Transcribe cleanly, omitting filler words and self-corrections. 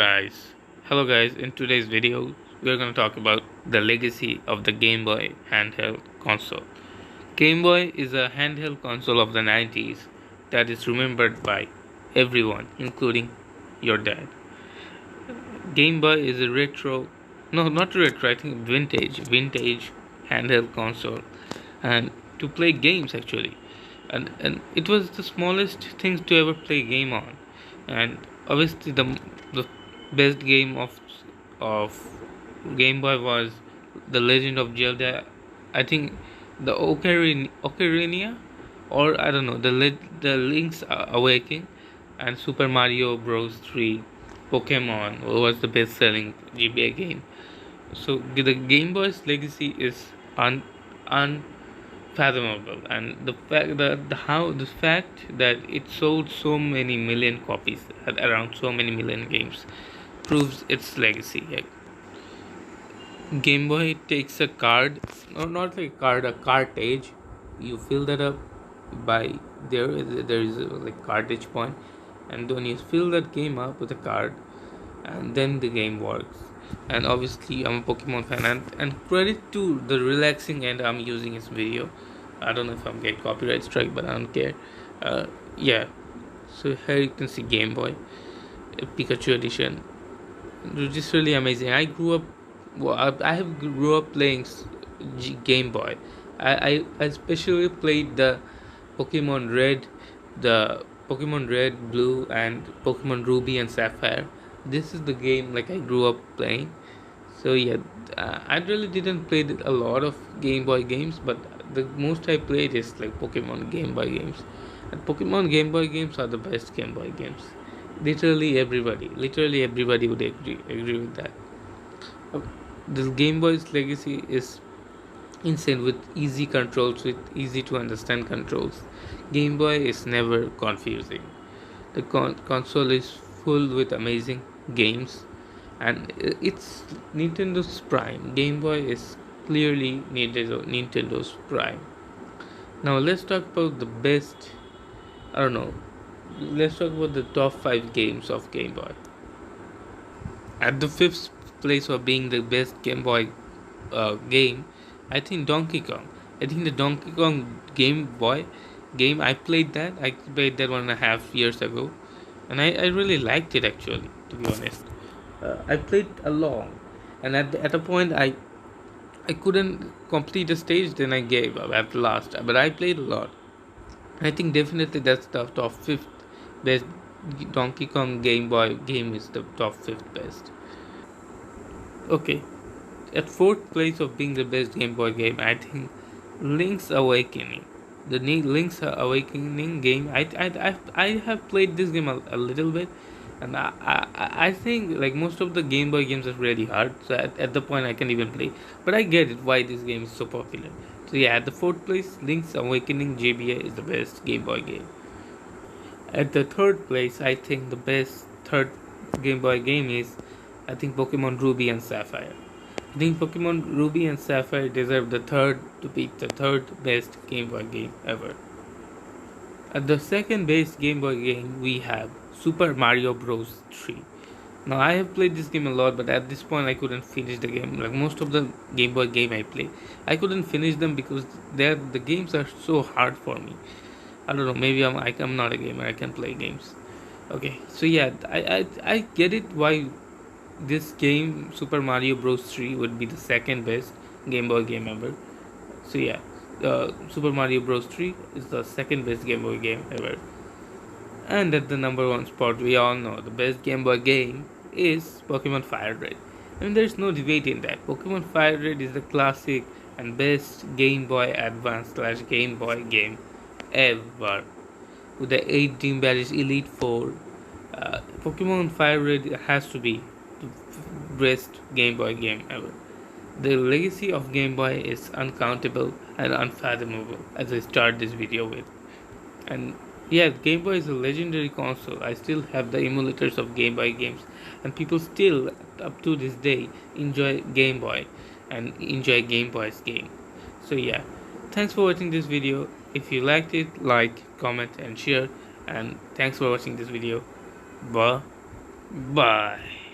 Guys, hello guys. In today's video, we are going to talk about the legacy of the Game Boy handheld console. Game Boy is a handheld console of the 90s that is remembered by everyone, including your dad. Game Boy is a retro, no, not retro, I think vintage handheld console, and to play games actually, and it was the smallest thing to ever play game on, and obviously the best game of Game Boy was the Legend of Zelda. I think the Ocarina, or I don't know, the Link's Awakening, and Super Mario Bros. 3, Pokemon was the best-selling GBA game. So the Game Boy's legacy is unfathomable, and the fact that it sold so many million copies at around so many million games proves its legacy. Like, Game Boy takes a card, or not like a card, a cartridge. You fill that up by there is a like cartridge point, and then you fill that game up with a card, and then the game works. And obviously, I'm a Pokemon fan, and credit to the relaxing end I'm using this video. I don't know if I'm getting copyright strike, but I don't care. Yeah. So here you can see Game Boy Pikachu edition. It's just really amazing. I grew up. Well, I have grew up playing Game Boy. I especially played the Pokemon Red, the Pokemon Red, Blue, and Pokemon Ruby and Sapphire. This is the game like I grew up playing. So yeah, I really didn't play a lot of Game Boy games, but the most I played is like Pokemon Game Boy games. And Pokemon Game Boy games are the best Game Boy games. Literally everybody would agree with that. Uh, The Game Boy's legacy is insane with easy controls, with easy to understand controls. Game Boy is never confusing. The console is full with amazing games, and it's Nintendo's prime. Game Boy is clearly Nintendo's prime. Now let's talk about the best. I don't know. Let's talk about the top 5 games of Game Boy. At the fifth place of being the best Game Boy game, I think Donkey Kong. I think the Donkey Kong Game Boy game, I played that. I played that 1.5 years ago, and I really liked it actually. To be honest, I played along, and at a point I couldn't complete a stage. Then I gave up at last. But I played a lot. I think definitely that's the top fifth best. Donkey Kong Game Boy game is the top fifth best. Okay, at fourth place of being the best Game Boy game, I think Link's Awakening. The Link's Awakening game, I have played this game a little bit, and I think like most of the Game Boy games are really hard. So at the point I can even play, but I get it why this game is so popular. So yeah, at the fourth place, Link's Awakening GBA is the best Game Boy game. At the third place, I think the best third Game Boy game is, I think, Pokemon Ruby and Sapphire. I think Pokemon Ruby and Sapphire deserve the third to be the third best Game Boy game ever. At the second best Game Boy game, we have Super Mario Bros. 3. Now I have played this game a lot, but at this point I couldn't finish the game. Like most of the Game Boy game I play, I couldn't finish them because the games are so hard for me. I don't know. Maybe I'm not a gamer. I can play games. Okay, so yeah, I get it why this game Super Mario Bros. 3 would be the second best Game Boy game ever. So yeah, Super Mario Bros. 3 is the second best Game Boy game ever. And at the number one spot, we all know the best Game Boy game is Pokemon Fire Red. I mean, there's no debate in that. Pokemon Fire Red is the classic and best Game Boy Advance slash Game Boy game ever. With the 8 Dream Badges Elite Four, Pokemon Fire Red has to be the best Game Boy game ever. The legacy of Game Boy is uncountable and unfathomable, as I start this video with. And yeah, Game Boy is a legendary console. I still have the emulators of Game Boy games, and people still, up to this day, enjoy Game Boy and enjoy Game Boy's game. So yeah, thanks for watching this video. If you liked it, like, comment, and share. And thanks for watching this video. Bye. Bye.